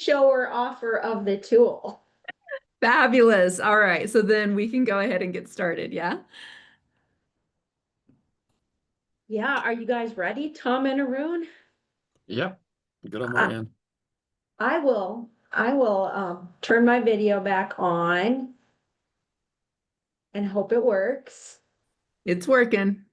shower offer of the tool. Fabulous. All right. So then we can go ahead and get started. Yeah. Yeah, are you guys ready, Tom and Arun? Yep, good on my I, end. I will turn my video back on and hope it works. It's working.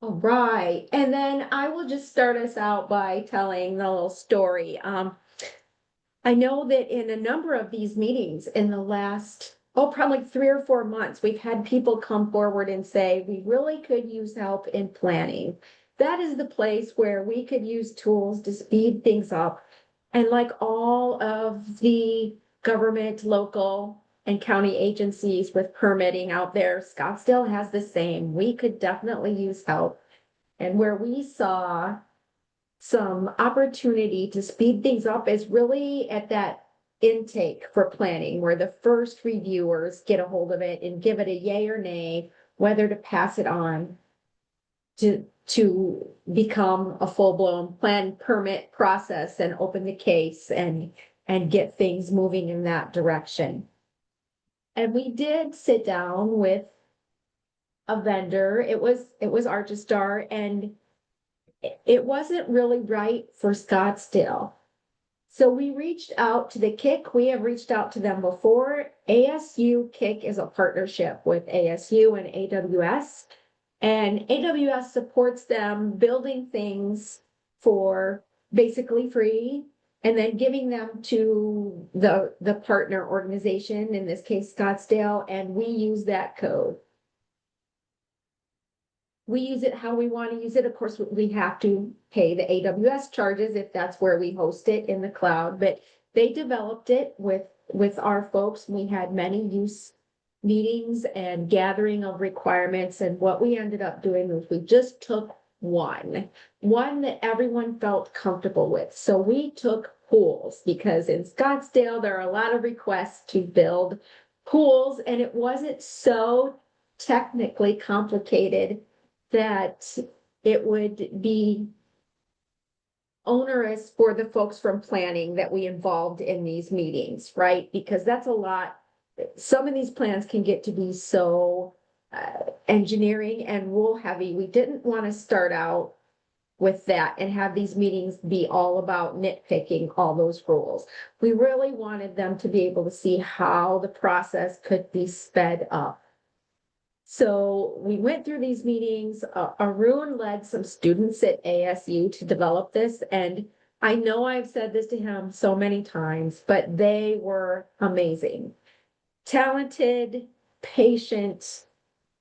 All right. And then I will just start us out by telling the little story. I know that in a number of these meetings in the last, probably 3 or 4 months, we've had people come forward and say, we really could use help in planning. That is the place where we could use tools to speed things up. And like all of the government, local, and county agencies with permitting out there, Scottsdale has the same. We could definitely use help. And where we saw some opportunity to speed things up is really at that intake for planning, where the first reviewers get a hold of it and give it a yay or nay, whether to pass it on to become a full-blown plan permit process and open the case and get things moving in that direction. And we did sit down with a vendor. It was Archistar, and it wasn't really right for Scottsdale. So we reached out to the KIC. We have reached out to them before. ASU KIC is a partnership with ASU and AWS, and AWS supports them building things for basically free and then giving them to the partner organization, in this case Scottsdale, and we use that code. We use it how we want to use it. Of course, we have to pay the AWS charges if that's where we host it in the cloud, but they developed it with our folks. We had many use meetings and gathering of requirements. And what we ended up doing was we just took one that everyone felt comfortable with. So we took pools, because in Scottsdale, there are a lot of requests to build pools, and it wasn't so technically complicated that it would be onerous for the folks from planning that we involved in these meetings, right? Because that's a lot. Some of these plans can get to be so engineering and rule heavy. We didn't want to start out with that and have these meetings be all about nitpicking all those rules. We really wanted them to be able to see how the process could be sped up. So we went through these meetings. Arun led some students at ASU to develop this. And I know I've said this to him so many times, but they were amazing. Talented, patient,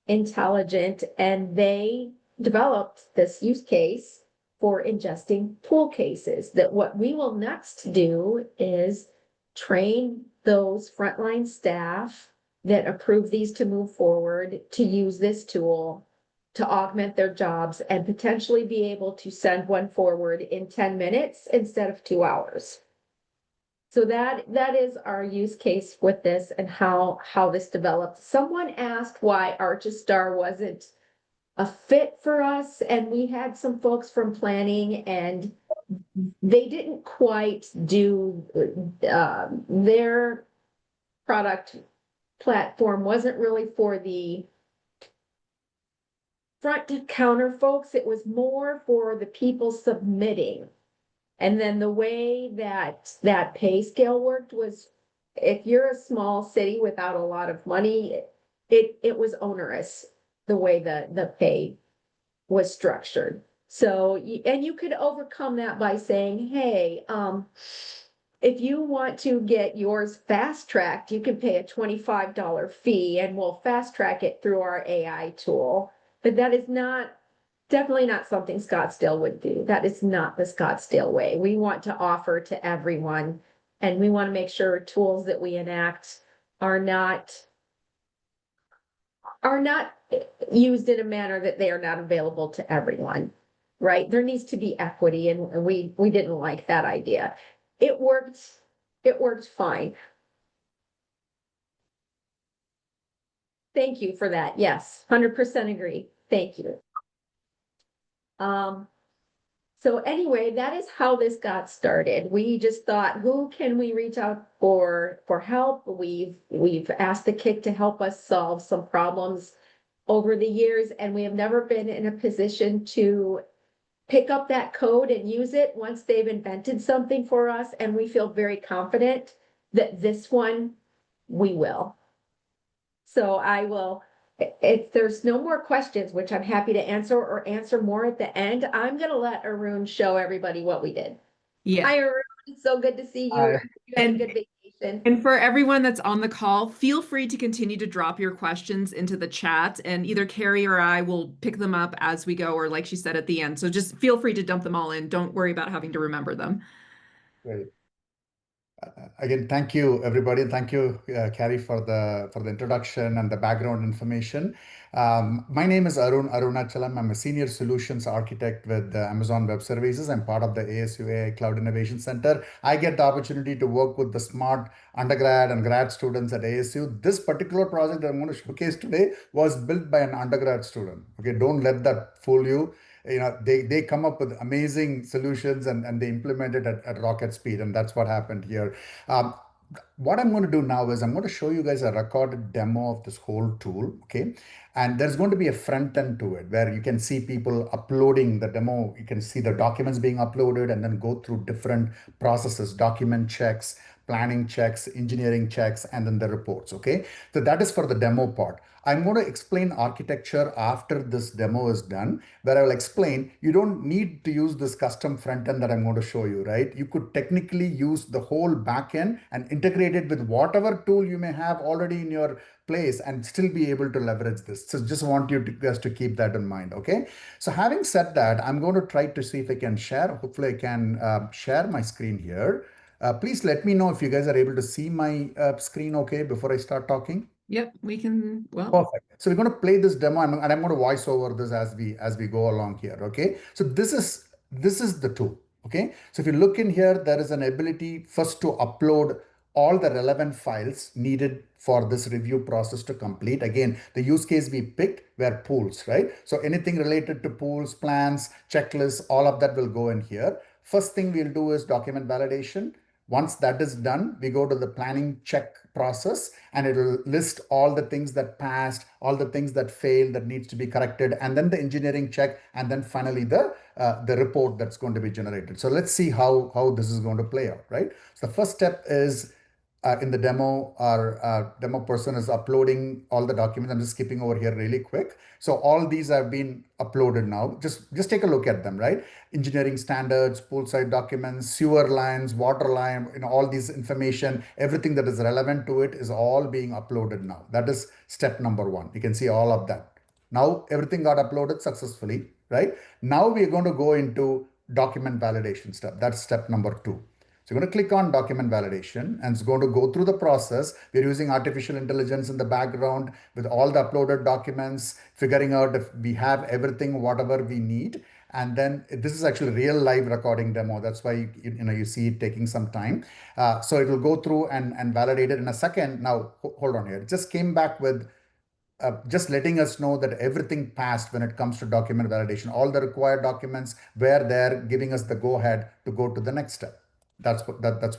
intelligent, and they developed this use case for ingesting pool cases. That what we will next do is train those frontline staff that approve these to move forward to use this tool to augment their jobs and potentially be able to send one forward in 10 minutes instead of 2 hours. So that is our use case with this and how this developed. Someone asked why Archistar wasn't a fit for us, and we had some folks from planning, and they didn't quite do their product platform wasn't really for the front to counter folks. It was more for the people submitting. And then the way that pay scale worked was, if you're a small city without a lot of money, it was onerous the way the pay was structured. So, and you could overcome that by saying, hey, if you want to get yours fast tracked, you can pay a $25 fee and we'll fast track it through our AI tool. But that is definitely not something Scottsdale would do. That is not the Scottsdale way. We want to offer to everyone, and we want to make sure tools that we enact are not used in a manner that they are not available to everyone, right? There needs to be equity, and we didn't like that idea. It worked fine. Thank you for that. Yes, 100% agree. Thank you. So anyway, that is how this got started. We just thought, who can we reach out for help? We've asked the KIC to help us solve some problems over the years, and we have never been in a position to pick up that code and use it once they've invented something for us, and we feel very confident that this one we will. So I will, if there's no more questions, which I'm happy to answer or answer more at the end, I'm gonna let Arun show everybody what we did. Yeah. Hi, Arun. It's so good to see you. Hi. You had a And- good vacation. And for everyone that's on the call, feel free to continue to drop your questions into the chat, and either Carrie or I will pick them up as we go, or like she said at the end. So just feel free to dump them all in. Don't worry about having to remember them. Great. Again, thank you, everybody, and thank you, Carrie, for the introduction and the background information. My name is Arunachalam. I'm a senior solutions architect with Amazon Web Services. I'm part of the ASU Cloud Innovation Center. I get the opportunity to work with the smart undergrad and grad students at ASU. This particular project that I'm going to showcase today was built by an undergrad student. Okay, don't let that fool you. You know, they come up with amazing solutions and they implement it at rocket speed, and that's what happened here. What I'm going to do now is I'm going to show you guys a recorded demo of this whole tool, okay? And there's going to be a front end to it where you can see people uploading the demo. You can see the documents being uploaded and then go through different processes, document checks, planning checks, engineering checks, and then the reports, okay? So that is for the demo part. I'm going to explain architecture after this demo is done, where I will explain you don't need to use this custom front end that I'm going to show you, right? You could technically use the whole back end and integrate it with whatever tool you may have already in your place and still be able to leverage this. So just want you guys to keep that in mind, okay? So having said that, I'm going to try to see if I can share. Hopefully I can share my screen here. Please let me know if you guys are able to see my screen okay before I start talking. Yep, we can, well. Perfect. So we're going to play this demo and I'm going to voice over this as we go along here. Okay. So this is the tool. Okay. So if you look in here, there is an ability first to upload all the relevant files needed for this review process to complete. Again, the use case we picked were pools, right? So anything related to pools, plans, checklists, all of that will go in here. First thing we'll do is document validation. Once that is done, we go to the planning check process and it will list all the things that passed, all the things that failed that needs to be corrected, and then the engineering check, and then finally the report that's going to be generated. So let's see how this is going to play out, right? So the first step is in the demo, our demo person is uploading all the documents. I'm just skipping over here really quick. So all these have been uploaded now. Just take a look at them, right? Engineering standards, poolside documents, sewer lines, water line, all these information, everything that is relevant to it is all being uploaded now. That is step number one. You can see all of that. Now everything got uploaded successfully, right? Now we're going to go into document validation step. That's step number two. So you're going to click on document validation and it's going to go through the process. We're using artificial intelligence in the background with all the uploaded documents, figuring out if we have everything, whatever we need. And then this is actually real live recording demo. That's why you see it taking some time. So it will go through and validate it in a second. Now, hold on here. It just came back with just letting us know that everything passed when it comes to document validation. All the required documents were there, giving us the go ahead to go to the next step. That's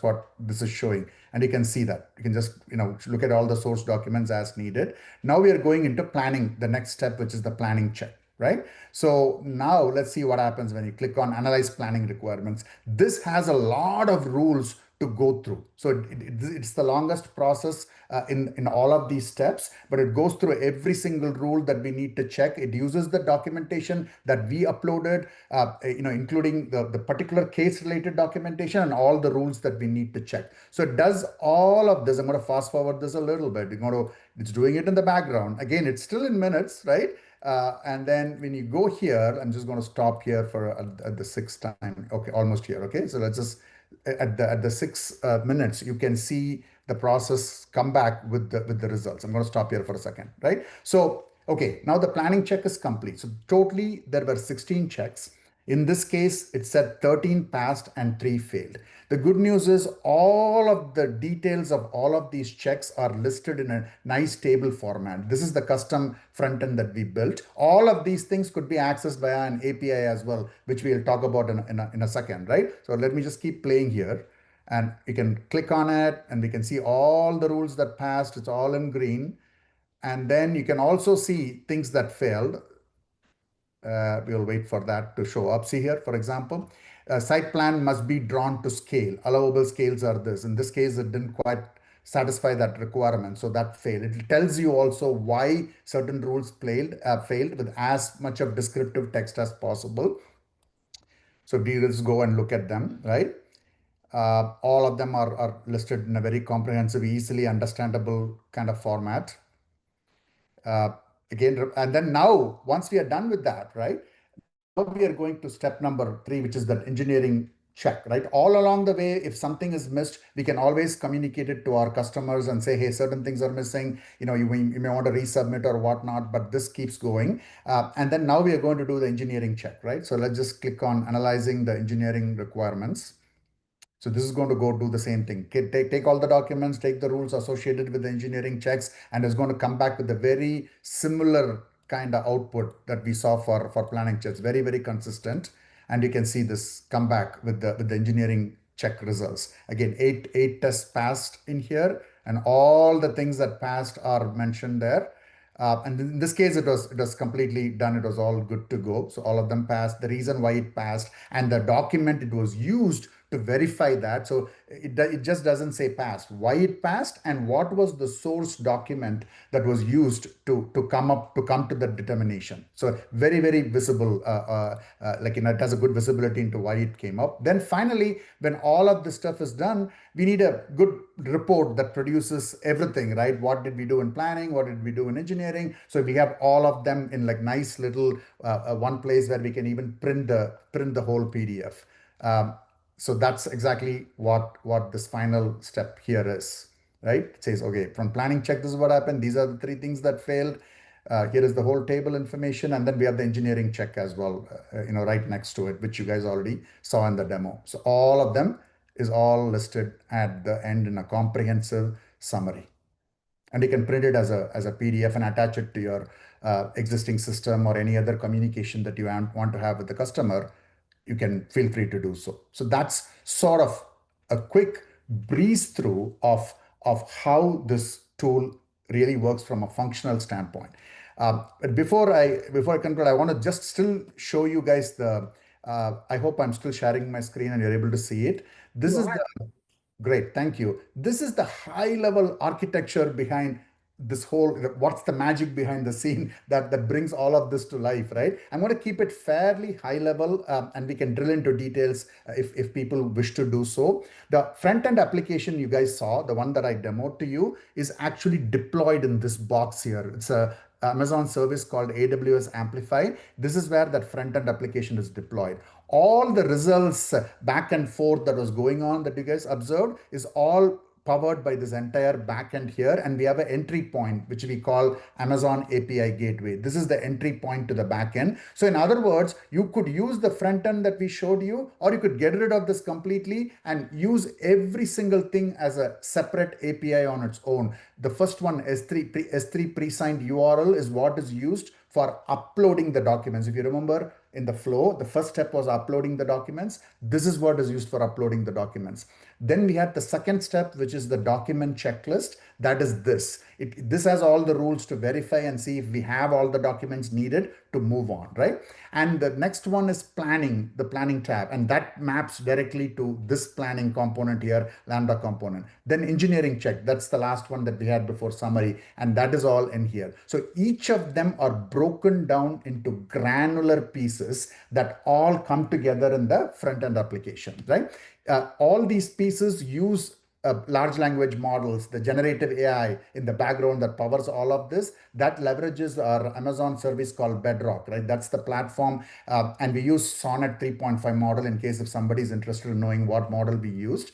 what this is showing. And you can see that. You can just look at all the source documents as needed. Now we are going into planning, the next step, which is the planning check, right? So now let's see what happens when you click on analyze planning requirements. This has a lot of rules to go through. So it's the longest process in all of these steps, but it goes through every single rule that we need to check. It uses the documentation that we uploaded, including the particular case related documentation and all the rules that we need to check. So it does all of this. I'm going to fast forward this a little bit. It's doing it in the background. Again, it's still in minutes, right? And then when you go here, I'm just going to stop here for at the sixth time. Okay, almost here. Okay, so let's just at the 6 minutes, you can see the process come back with the results. I'm going to stop here for a second, right? So, okay, now the planning check is complete. So totally there were 16 checks. In this case, it said 13 passed and 3 failed. The good news is all of the details of all of these checks are listed in a nice table format. This is the custom front end that we built. All of these things could be accessed via an API as well, which we'll talk about in a second, right? So let me just keep playing here. And you can click on it and we can see all the rules that passed. It's all in green. And then you can also see things that failed. We'll wait for that to show up. See here, for example, site plan must be drawn to scale. Allowable scales are this. In this case, it didn't quite satisfy that requirement, so that failed. It tells you also why certain rules failed with as much of descriptive text as possible. So let's go and look at them, right? All of them are listed in a very comprehensive, easily understandable kind of format. Again, and then now, once we are done with that, right? Now we are going to step number 3, which is that engineering check, right? All along the way, if something is missed, we can always communicate it to our customers and say, hey, certain things are missing. You know, you may want to resubmit or whatnot, but this keeps going. And then now we are going to do the engineering check, right? So let's just click on analyzing the engineering requirements. So this is going to go do the same thing. Take all the documents, take the rules associated with the engineering checks, and it's going to come back with a very similar kind of output that we saw for planning checks. Very, very consistent. And you can see this come back with the engineering check results. Again, eight tests passed in here, and all the things that passed are mentioned there. And in this case, it was completely done. It was all good to go. So all of them passed. The reason why it passed and the document it was used to verify that. So it just doesn't say passed. Why it passed and what was the source document that was used to come to that determination. So very, very visible, like, you know, it has a good visibility into why it came up. Then finally, when all of this stuff is done, we need a good report that produces everything, right? What did we do in planning? What did we do in engineering? So we have all of them in like nice little one place where we can even print the whole PDF. So that's exactly what this final step here is, right? It says, okay, from planning check, this is what happened. These are the 3 things that failed. Here is the whole table information. And then we have the engineering check as well, you know, right next to it, which you guys already saw in the demo. So all of them is all listed at the end in a comprehensive summary. And you can print it as a PDF and attach it to your existing system or any other communication that you want to have with the customer. You can feel free to do so. So that's sort of a quick breeze through of how this tool really works from a functional standpoint. But before I conclude, I want to just still show you guys the, I hope I'm still sharing my screen and you're able to see it. This is the, great, thank you. This is the high level architecture behind this whole, what's the magic behind the scene that brings all of this to life, right? I'm going to keep it fairly high level and we can drill into details if people wish to do so. The front end application you guys saw, the one that I demoed to you, is actually deployed in this box here. It's a Amazon service called AWS Amplify. This is where that front end application is deployed. All the results back and forth that was going on that you guys observed is all powered by this entire backend here, and we have an entry point which we call Amazon API Gateway. This is the entry point to the backend. So in other words, you could use the front end that we showed you, or you could get rid of this completely and use every single thing as a separate API on its own. The first one, S3 pre-signed URL, is what is used for uploading the documents. If you remember in the flow, the first step was uploading the documents. This is what is used for uploading the documents. Then we had the second step, which is the document checklist. That is this. This has all the rules to verify and see if we have all the documents needed to move on, right? And the next one is planning, the planning tab, and that maps directly to this planning component here, Lambda component. Then engineering check, that's the last one that we had before summary, and that is all in here. So each of them are broken down into granular pieces that all come together in the front-end application, right? All these pieces use large language models, the generative AI in the background that powers all of this, that leverages our Amazon service called Bedrock, right? That's the platform. And we use Sonnet 3.5 model in case if somebody is interested in knowing what model we used.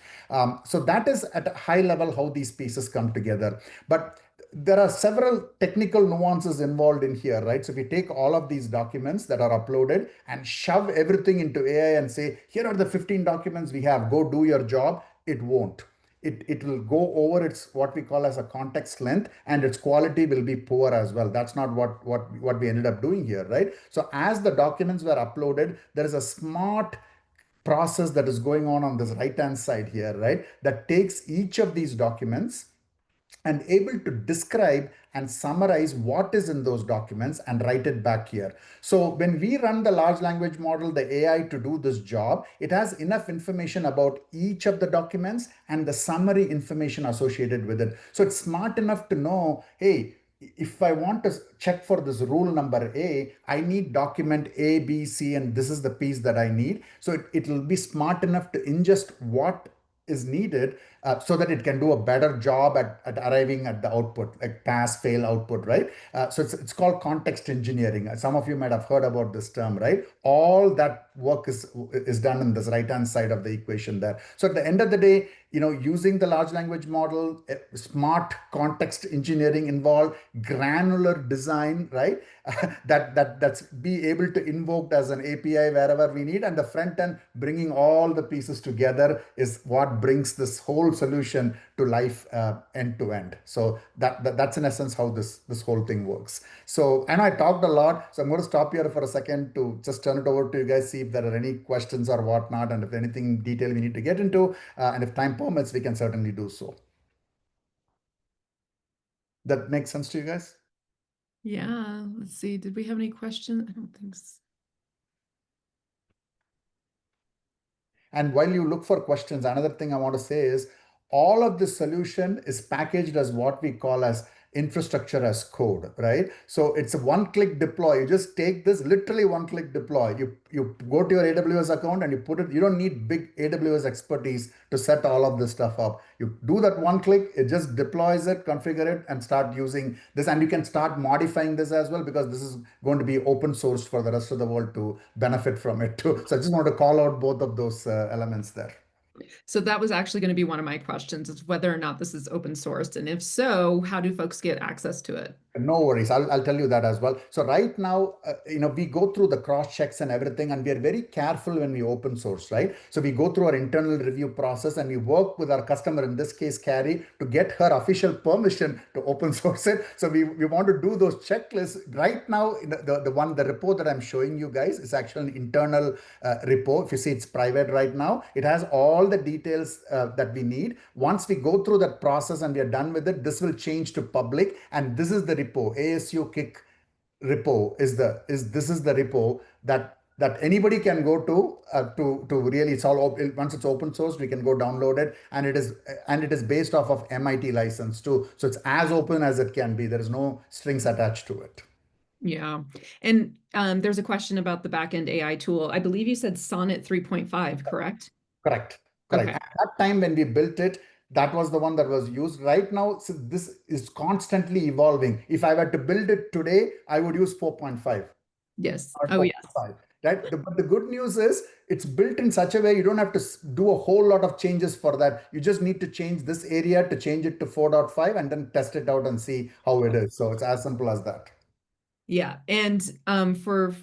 So that is at a high level how these pieces come together. But there are several technical nuances involved in here, right? So if we take all of these documents that are uploaded and shove everything into AI and say, here are the 15 documents we have, go do your job, it won't. It will go over its what we call as a context length, and its quality will be poor as well. That's not what we ended up doing here, right? So as the documents were uploaded, there is a smart process that is going on this right hand side here, right? That takes each of these documents and able to describe and summarize what is in those documents and write it back here. So when we run the large language model, the AI to do this job, it has enough information about each of the documents and the summary information associated with it. So it's smart enough to know, hey, if I want to check for this rule number A, I need document A, B, C, and this is the piece that I need. So it will be smart enough to ingest what is needed so that it can do a better job at arriving at the output, like pass, fail output, right? So it's called context engineering. Some of you might have heard about this term, right? All that work is done in this right-hand side of the equation there. So at the end of the day, using the large language model, smart context engineering involved, granular design, right? That's be able to invoke as an API wherever we need, and the front end bringing all the pieces together is what brings this whole solution to life end to end. So that's in essence how this whole thing works. So, and I talked a lot, so I'm going to stop here for a second to just turn it over to you guys, see if there are any questions or whatnot, and if anything detail we need to get into, and if time permits, we can certainly do so. That makes sense to you guys? Yeah, let's see. Did we have any questions? I don't think so. And while you look for questions, another thing I want to say is all of this solution is packaged as what we call as infrastructure as code, right? So it's a one-click deploy. You just take this, literally one-click deploy. You go to your AWS account and you put it. You don't need big AWS expertise to set all of this stuff up. You do that one click, it just deploys it, configure it, and start using this. And you can start modifying this as well, because this is going to be open sourced for the rest of the world to benefit from it too. So I just want to call out both of those elements there. So that was actually going to be one of my questions, is whether or not this is open sourced, and if so, how do folks get access to it? No worries. I'll tell you that as well. So right now, we go through the cross checks and everything, and we are very careful when we open source, right? So we go through our internal review process and we work with our customer, in this case, Carrie, to get her official permission to open source it. So we want to do those checklists right now. The report that I'm showing you guys is actually an internal repo. If you see, it's private right now. It has all the details that we need. Once we go through that process and we are done with it, this will change to public, and this is the repo. ASU Kick repo is the repo that anybody can go to really, it's all once it's open source, we can go download it, and it is based off of MIT license too. So it's as open as it can be. There is no strings attached to it. Yeah. And there's a question about the backend AI tool. I believe you said Sonnet 3.5, correct? Correct. Okay. At that time when we built it, that was the one that was used. Right now, so this is constantly evolving. If I were to build it today, I would use 4.5. Yes. Or Oh, yes. 4.5. Right? But the good news is it's built in such a way you don't have to do a whole lot of changes for that. You just need to change this area to change it to 4.5 and then test it out and see how it is. So it's as simple as that. Yeah. And for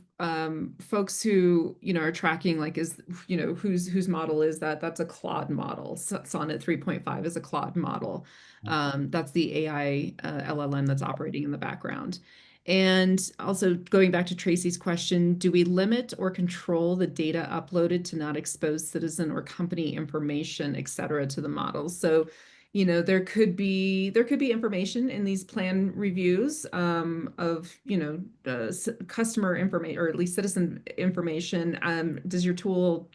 folks who, are tracking, like, is, whose model is that? That's a Claude model. Sonnet 3.5 is a Claude model. That's the AI LLM that's operating in the background. And also going back to Tracy's question, do we limit or control the data uploaded to not expose citizen or company information, et cetera, to the models? So, there could be information in these plan reviews of, customer information, or at least citizen information. Does your tool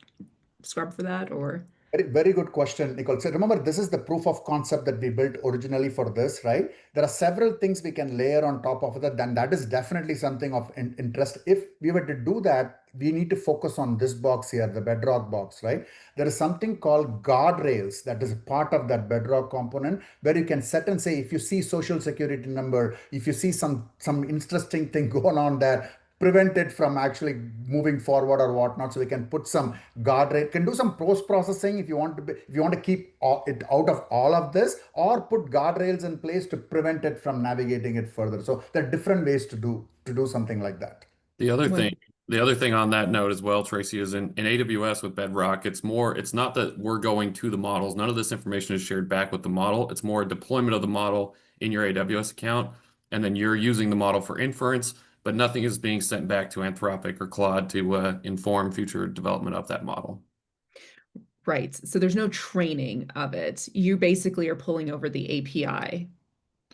scrub for that, or? Very, very good question, Nicole. So remember, this is the proof of concept that we built originally for this, right? There are several things we can layer on top of that. Then that is definitely something of interest. If we were to do that, we need to focus on this box here, the bedrock box, right? There is something called guardrails that is part of that bedrock component, where you can set and say, if you see social security number, if you see some interesting thing going on there, prevent it from actually moving forward or whatnot. So we can put some guardrail, can do some post processing if you want to if you want to keep it out of all of this, or put guardrails in place to prevent it from navigating it further. So there are different ways to do something like that. The other What- thing, the other thing on that note as well, Tracy, is in AWS with Bedrock, it's not that we're going to the models. None of this information is shared back with the model. It's more a deployment of the model in your AWS account, and then you're using the model for inference, but nothing is being sent back to Anthropic or Claude to inform future development of that model. Right. So there's no training of it. You basically are pulling over the API,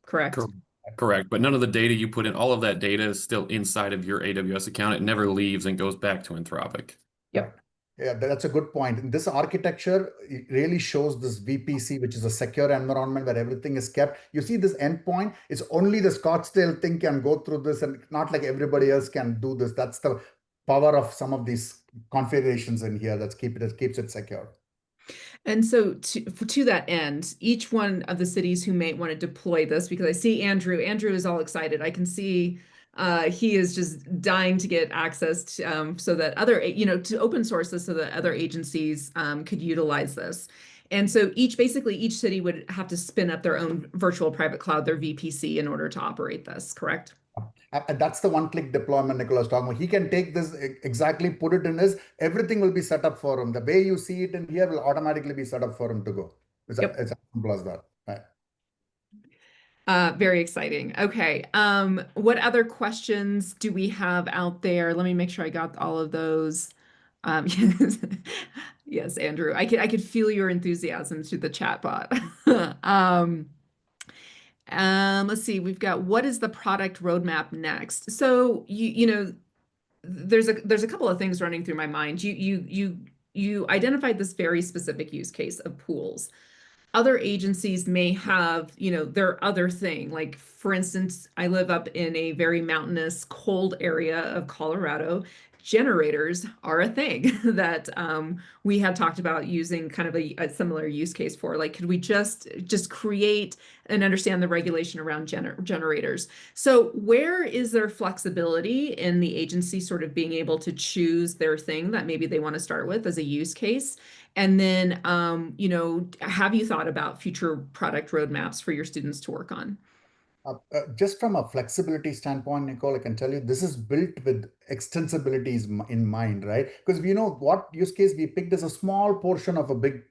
correct? Correct. Correct. But none of the data you put in, all of that data is still inside of your AWS account. It never leaves and goes back to Anthropic. Yep. Yeah, that's a good point. And this architecture it really shows this VPC, which is a secure environment where everything is kept. You see this endpoint, it's only the Scottsdale thing can go through this, and not like everybody else can do this. That's the power of some of these configurations in here that keeps it secure. And so to that end, each one of the cities who may want to deploy this, because I see Andrew is all excited. I can see he is just dying to get access to, so that other, to open source this so that other agencies could utilize this. And so basically each city would have to spin up their own virtual private cloud, their VPC, in order to operate this, correct? And that's the one-click deployment Nicholas talking about. He can take this exactly, put it in his, everything will be set up for him. The way you see it in here will automatically be set up for him to go. It's as simple as that. Right. Very exciting. Okay. What other questions do we have out there? Let me make sure I got all of those. Yes, yes, Andrew. I could feel your enthusiasm through the chat bot. Let's see. We've got, what is the product roadmap next? So there's a couple of things running through my mind. You identified this very specific use case of pools. Other agencies may have, their other thing. Like, for instance, I live up in a very mountainous, cold area of Colorado. Generators are a thing that we had talked about using kind of a similar use case for. Like, could we just create and understand the regulation around generators? So where is there flexibility in the agency sort of being able to choose their thing that maybe they want to start with as a use case? And then, have you thought about future product roadmaps for your students to work on? Just from a flexibility standpoint, Nicole, I can tell you this is built with extensibilities in mind, right? Because we know what use case we picked is a small portion of a big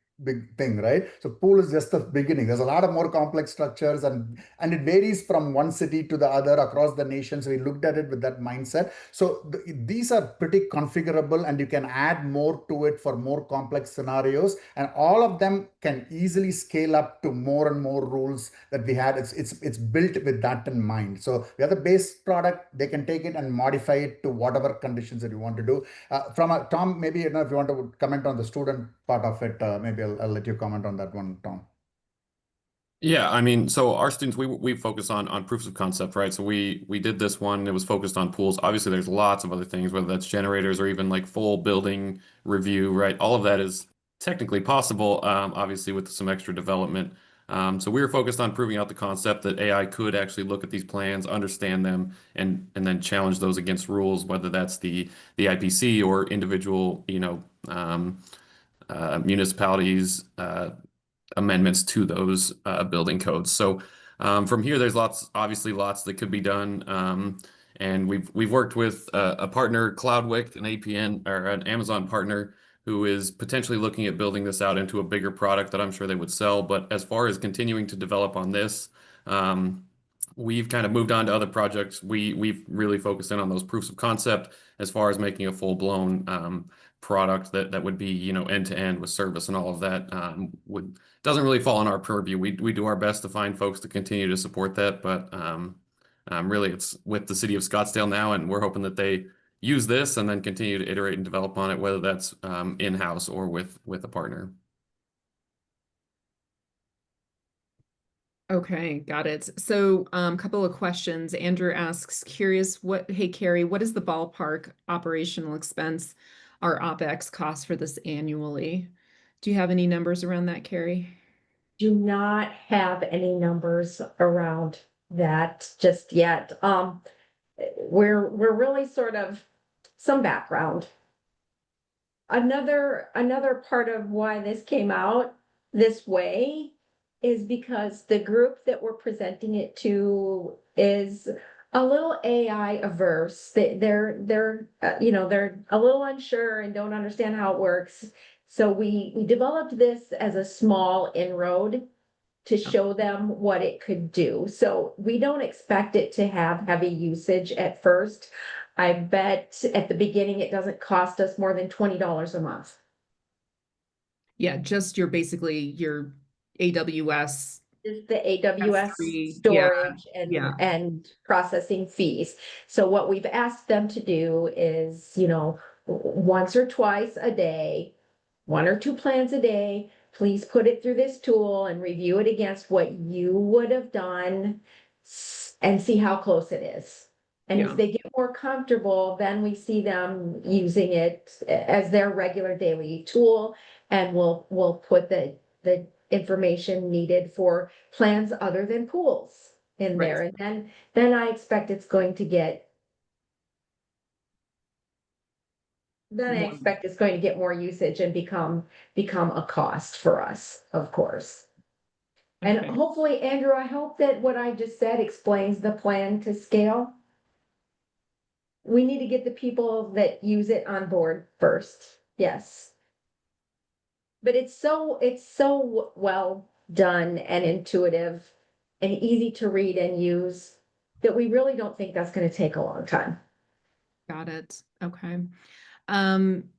thing, right? So pool is just the beginning. There's a lot of more complex structures, and it varies from one city to the other across the nation. So we looked at it with that mindset. So these are pretty configurable, and you can add more to it for more complex scenarios, and all of them can easily scale up to more and more rules that we had. It's built with that in mind. So we have the base product, they can take it and modify it to whatever conditions that you want to do. Tom, maybe if you want to comment on the student part of it, maybe I'll let you comment on that one, Tom. Yeah, I mean, so our students, we focus on proofs of concept, right? So we did this one, it was focused on pools. Obviously, there's lots of other things, whether that's generators or even like full building review, right? All of that is technically possible, obviously with some extra development. So we were focused on proving out the concept that AI could actually look at these plans, understand them, and then challenge those against rules, whether that's the IPC or individual, municipalities, amendments to those building codes. So from here, there's obviously lots that could be done. And we've worked with a partner, Cloudwick, an APN or an Amazon partner, who is potentially looking at building this out into a bigger product that I'm sure they would sell. But as far as continuing to develop on this, we've kind of moved on to other projects. We've really focused in on those proofs of concept as far as making a full-blown product that would be, end to end with service and all of that. Doesn't really fall in our purview. We do our best to find folks to continue to support that, but really it's with the City of Scottsdale now, and we're hoping that they use this and then continue to iterate and develop on it, whether that's in-house or with a partner. Okay, got it. So, couple of questions. Andrew asks, curious, hey, Carrie, what is the ballpark operational expense or OpEx cost for this annually? Do you have any numbers around that, Carrie? Do not have any numbers around that just yet. we're really sort of some background. Another part of why this came out this way is because the group that we're presenting it to is a little AI averse. They're they're a little unsure and don't understand how it works. So we developed this as a small inroad to show them what it could do. So we don't expect it to have heavy usage at first. I bet at the beginning, it doesn't cost us more than $20 a month. Yeah, just basically your AWS. Is the AWS S3, storage yeah. and processing fees. So what we've asked them to do is, once or twice a day, 1 or 2 plans a day, please put it through this tool and review it against what you would have done and see how close it is. And Yeah. if they get more comfortable, then we see them using it as their regular daily tool, and we'll put the information needed for plans other than pools in Right. there. And then I expect it's going to get more usage and become a cost for us, of course. And Okay. hopefully, Andrew, I hope that what I just said explains the plan to scale. We need to get the people that use it on board first. Yes. But it's so well done and intuitive and easy to read and use that we really don't think that's going to take a long time. Got it. Okay.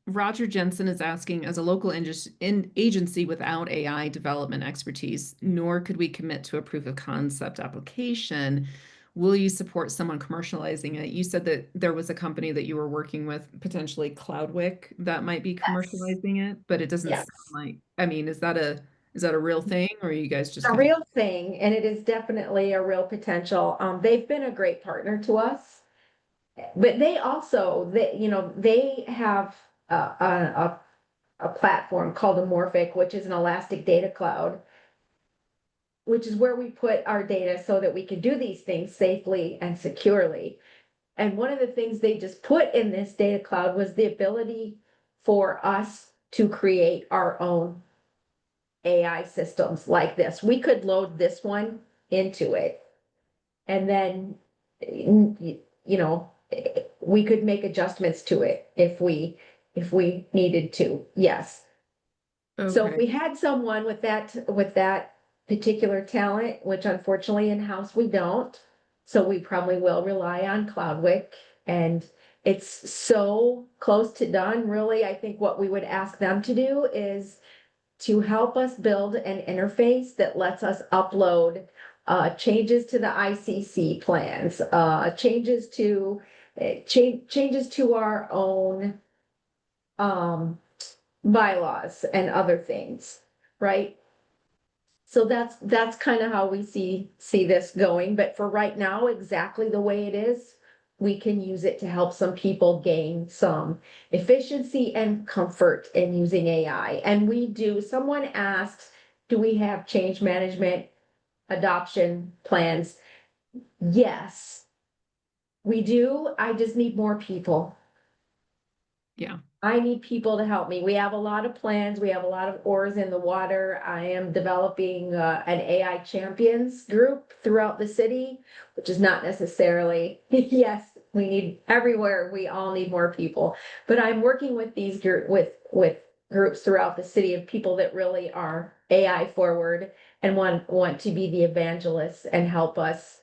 Roger Jensen is asking, as a local agency without AI development expertise, nor could we commit to a proof of concept application, will you support someone commercializing it? You said that there was a company that you were working with, potentially Cloudwick, that might be commercializing it, but it doesn't Yes. sound like, I mean, is that a real thing, or are you guys just A kind of real thing, and it is definitely a real potential. They've been a great partner to us, but they also, they have a platform called Amorphic, which is an elastic data cloud, which is where we put our data so that we can do these things safely and securely. And one of the things they just put in this data cloud was the ability for us to create our own AI systems like this. We could load this one into it, and then, we could make adjustments to it if we needed to. Yes. So if okay? we had someone with that particular talent, which unfortunately in-house we don't, so we probably will rely on Cloudwick, and it's so close to done, really. I think what we would ask them to do is to help us build an interface that lets us upload changes to the ICC plans, changes to our own bylaws and other things, right? So that's kind of how we see this going. But for right now, exactly the way it is, we can use it to help some people gain some efficiency and comfort in using AI. And we do. Someone asked, do we have change management adoption plans? Yes, we do. I just need more people. Yeah. I need people to help me. We have a lot of plans. We have a lot of oars in the water. I am developing an AI champions group throughout the city, which is not necessarily, yes, we need everywhere. We all need more people. But I'm working with these with groups throughout the city of people that really are AI forward and want to be the evangelists and help us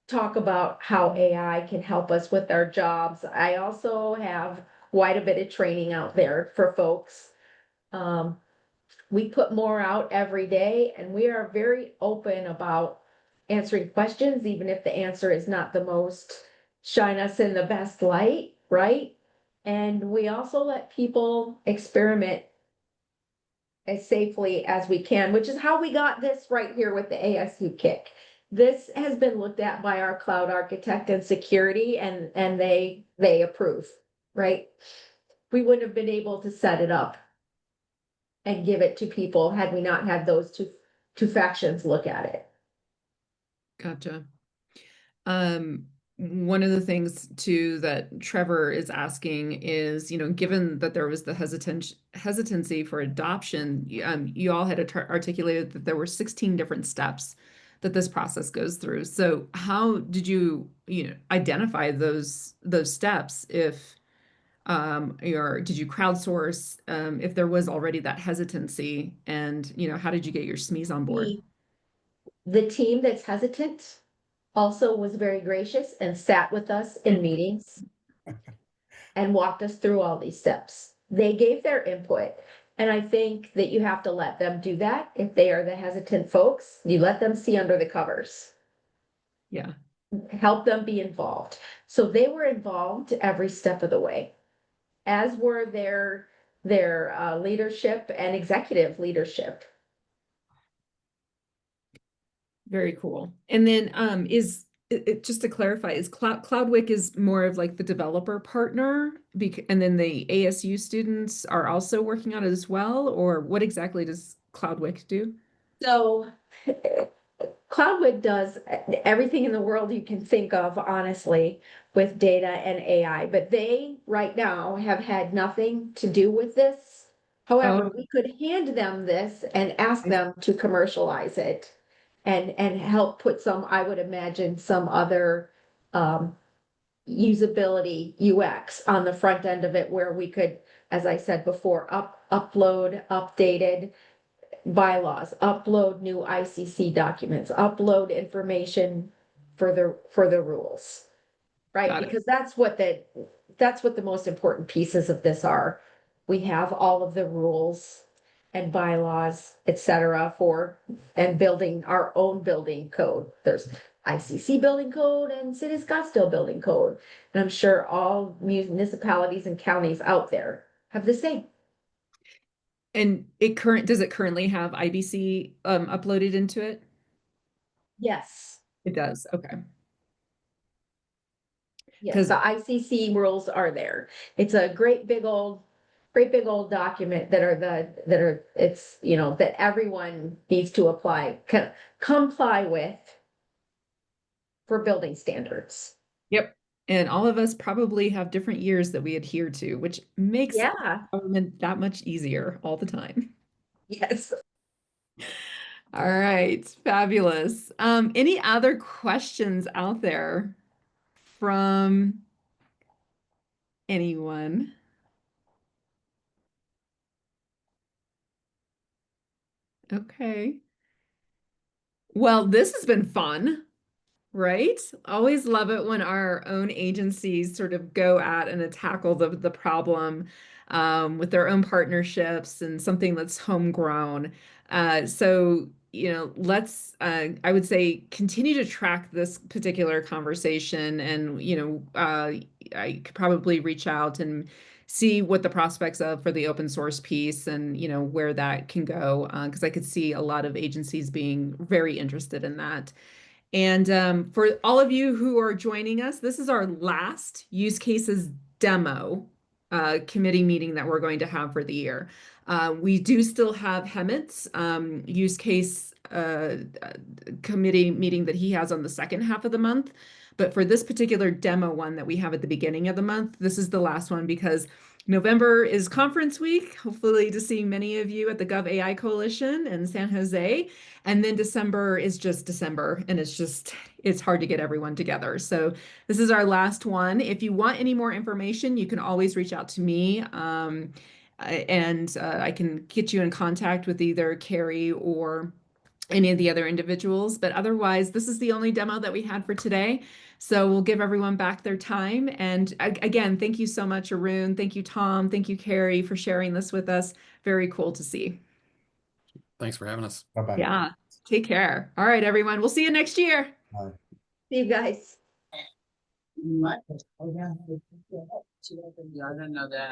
talk about how AI can help us with our jobs. I also have quite a bit of training out there for folks. We put more out every day, and we are very open about answering questions, even if the answer is not the most shine us in the best light, right? And we also let people experiment as safely as we can, which is how we got this right here with the ASU Kick. This has been looked at by our cloud architect and security, and they approve, right? We wouldn't have been able to set it up and give it to people had we not had those two factions look at it. Gotcha. one of the things too that Trevor is asking is, given that there was the hesitancy for adoption, you all had articulated that there were 16 different steps that this process goes through. So how did you, identify those steps if or did you crowdsource if there was already that hesitancy, and how did you get your SMEs on board? The team that's hesitant also was very gracious and sat with us in meetings and walked us through all these steps. They gave their input. And I think that you have to let them do that. If they are the hesitant folks, you let them see under the covers. Yeah. Help them be involved. So they were involved every step of the way, as were their leadership and executive leadership. Very cool. And then is it, just to clarify, is Cloudwick is more of like the developer partner, and then the ASU students are also working on it as well, or what exactly does Cloudwick do? So Cloudwick does everything in the world you can think of, honestly, with data and AI, but they right now have had nothing to do with this. However, Oh, we could hand them this and ask them to commercialize it and help put some, I would imagine, some other usability UX on the front end of it where we could, as I said before, upload updated bylaws, upload new ICC documents, upload information for the rules. Right? got it. Because that's what the most important pieces of this are. We have all of the rules and bylaws, et cetera, and building our own building code. There's ICC building code and City of Scottsdale building code. And I'm sure all municipalities and counties out there have the same. And does it currently have IBC uploaded into it? Yes. It does. Okay. Yes, the ICC rules are there. It's a great big old document that everyone needs to comply with for building standards. Yep. And all of us probably have different years that we adhere to, which makes Yeah, government that much easier all the time. yes. All right, fabulous. Any other questions out there from anyone? Okay. Well, this has been fun. Right? Always love it when our own agencies sort of go at and tackle the problem with their own partnerships and something that's homegrown. So, let's, I would say, continue to track this particular conversation, and, I could probably reach out and see what the prospects of for the open source piece, and, where that can go, because I could see a lot of agencies being very interested in that. And for all of you who are joining us, this is our last use cases demo committee meeting that we're going to have for the year. We do still have Hemet's use case committee meeting that he has on the second half of the month. But for this particular demo one that we have at the beginning of the month, this is the last one because November is conference week, hopefully to see many of you at the Gov AI Coalition in San Jose. And then December is just December, and it's hard to get everyone together. So this is our last one. If you want any more information, you can always reach out to me. And I can get you in contact with either Carrie or any of the other individuals. But otherwise, this is the only demo that we had for today. So we'll give everyone back their time. And again, thank you so much, Arun. Thank you, Tom. Thank you, Carrie, for sharing this with us. Very cool to see. Thanks for having us. Bye-bye. Yeah, take care. All right, everyone. We'll see you next year. Bye. See you guys. What? Oh, yeah. I didn't know that.